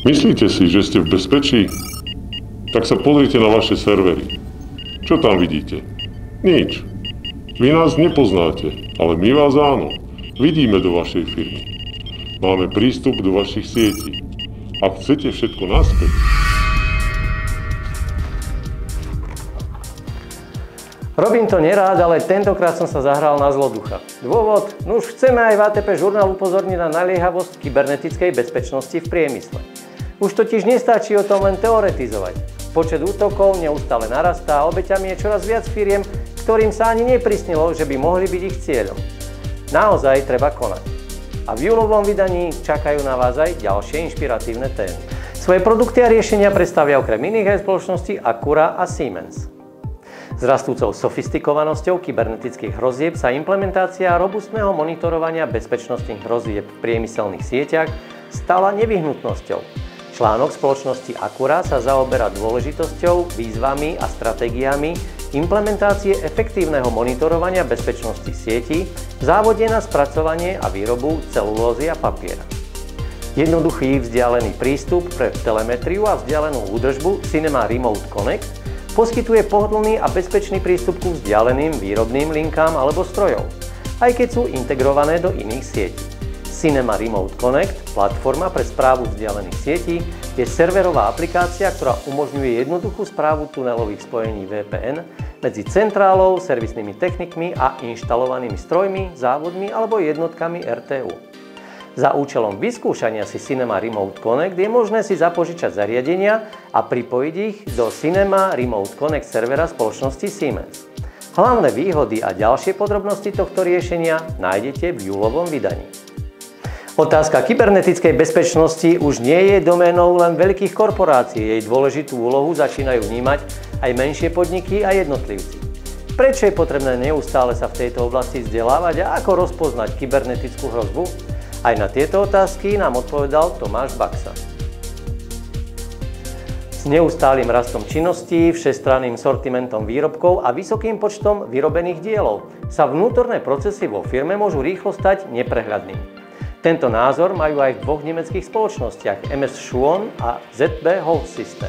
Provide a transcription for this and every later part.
Myslíte si, že ste v bezpečí? Tak sa pozrite na vaše servery. Čo tam vidíte? Nič. Vy nás nepoznáte, ale my vás áno. Vidíme do vašej firmy. Máme prístup do vašich sietí. Ak chcete všetko naspäť, Robím to nerád, ale tentokrát som sa zahral na zloducha. Dôvod? No už chceme aj v ATP žurnál upozorniť na naliehavosť kybernetickej bezpečnosti v priemysle. Už totiž nestačí o tom len teoretizovať. Počet útokov neustále narastá a obeťami je čoraz viac firiem, ktorým sa ani neprisnilo, že by mohli byť ich cieľom. Naozaj treba konať. A v júlovom vydaní čakajú na vás aj ďalšie inšpiratívne témy. Svoje produkty a riešenia predstavia okrem iných aj spoločnosti Acura a Siemens. S rastúcou sofistikovanosťou kybernetických hrozieb sa implementácia robustného monitorovania bezpečnostných hrozieb v priemyselných sieťach stala nevyhnutnosťou. Článok spoločnosti Acura sa zaoberá dôležitosťou, výzvami a stratégiami implementácie efektívneho monitorovania bezpečnosti sietí v závode na spracovanie a výrobu celulózy a papiera. Jednoduchý vzdialený prístup pre telemetriu a vzdialenú údržbu Cinema Remote Connect poskytuje pohodlný a bezpečný prístup ku vzdialeným výrobným linkám alebo strojov, aj keď sú integrované do iných sietí. Cinema Remote Connect, platforma pre správu vzdialených sietí, je serverová aplikácia, ktorá umožňuje jednoduchú správu tunelových spojení VPN medzi centrálou, servisnými technikmi a inštalovanými strojmi, závodmi alebo jednotkami RTU. Za účelom vyskúšania si Cinema Remote Connect je možné si zapožičať zariadenia a pripojiť ich do Cinema Remote Connect servera spoločnosti Siemens. Hlavné výhody a ďalšie podrobnosti tohto riešenia nájdete v júlovom vydaní. Otázka kybernetickej bezpečnosti už nie je doménou len veľkých korporácií. Jej dôležitú úlohu začínajú vnímať aj menšie podniky a jednotlivci. Prečo je potrebné neustále sa v tejto oblasti vzdelávať a ako rozpoznať kybernetickú hrozbu? Aj na tieto otázky nám odpovedal Tomáš Baxa. S neustálym rastom činností, všestranným sortimentom výrobkov a vysokým počtom vyrobených dielov sa vnútorné procesy vo firme môžu rýchlo stať neprehľadnými. Tento názor majú aj v dvoch nemeckých spoločnostiach MS Schuon a ZB Holz System.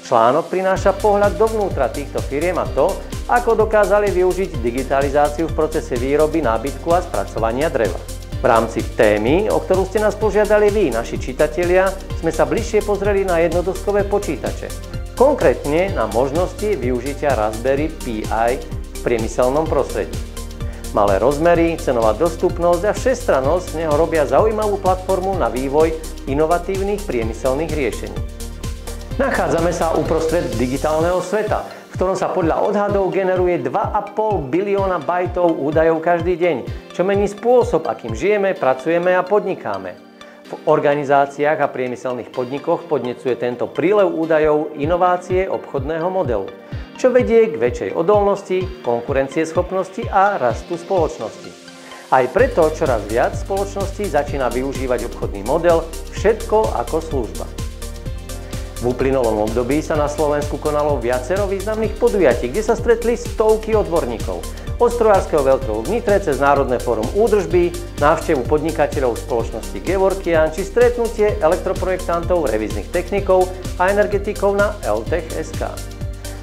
Článok prináša pohľad dovnútra týchto firiem a to, ako dokázali využiť digitalizáciu v procese výroby nábytku a spracovania dreva. V rámci témy, o ktorú ste nás požiadali vy, naši čitatelia, sme sa bližšie pozreli na jednodoskové počítače. Konkrétne na možnosti využitia Raspberry Pi v priemyselnom prostredí. Malé rozmery, cenová dostupnosť a všestrannosť z neho robia zaujímavú platformu na vývoj inovatívnych priemyselných riešení. Nachádzame sa uprostred digitálneho sveta, v ktorom sa podľa odhadov generuje 2,5 bilióna bajtov údajov každý deň, čo mení spôsob, akým žijeme, pracujeme a podnikáme. V organizáciách a priemyselných podnikoch podnecuje tento prílev údajov inovácie obchodného modelu, čo vedie k väčšej odolnosti, konkurencieschopnosti a rastu spoločnosti. Aj preto čoraz viac spoločností začína využívať obchodný model všetko ako služba. V uplynulom období sa na Slovensku konalo viacero významných podujatí, kde sa stretli stovky odborníkov. Od strojárskeho veľtrhu v Nitre cez Národné fórum údržby, návštevu podnikateľov spoločnosti Gevorkian či stretnutie elektroprojektantov, revíznych technikov a energetikov na LTech.sk.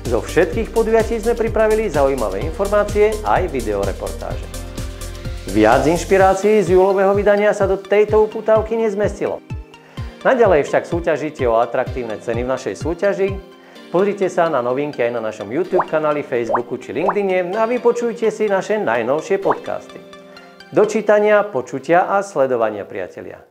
Zo všetkých podujatí sme pripravili zaujímavé informácie aj videoreportáže. Viac inšpirácií z júlového vydania sa do tejto upútavky nezmestilo. Naďalej však súťažíte o atraktívne ceny v našej súťaži. Pozrite sa na novinky aj na našom YouTube kanáli, Facebooku či LinkedIne a vypočujte si naše najnovšie podcasty. Do čítania, počutia a sledovania, priatelia.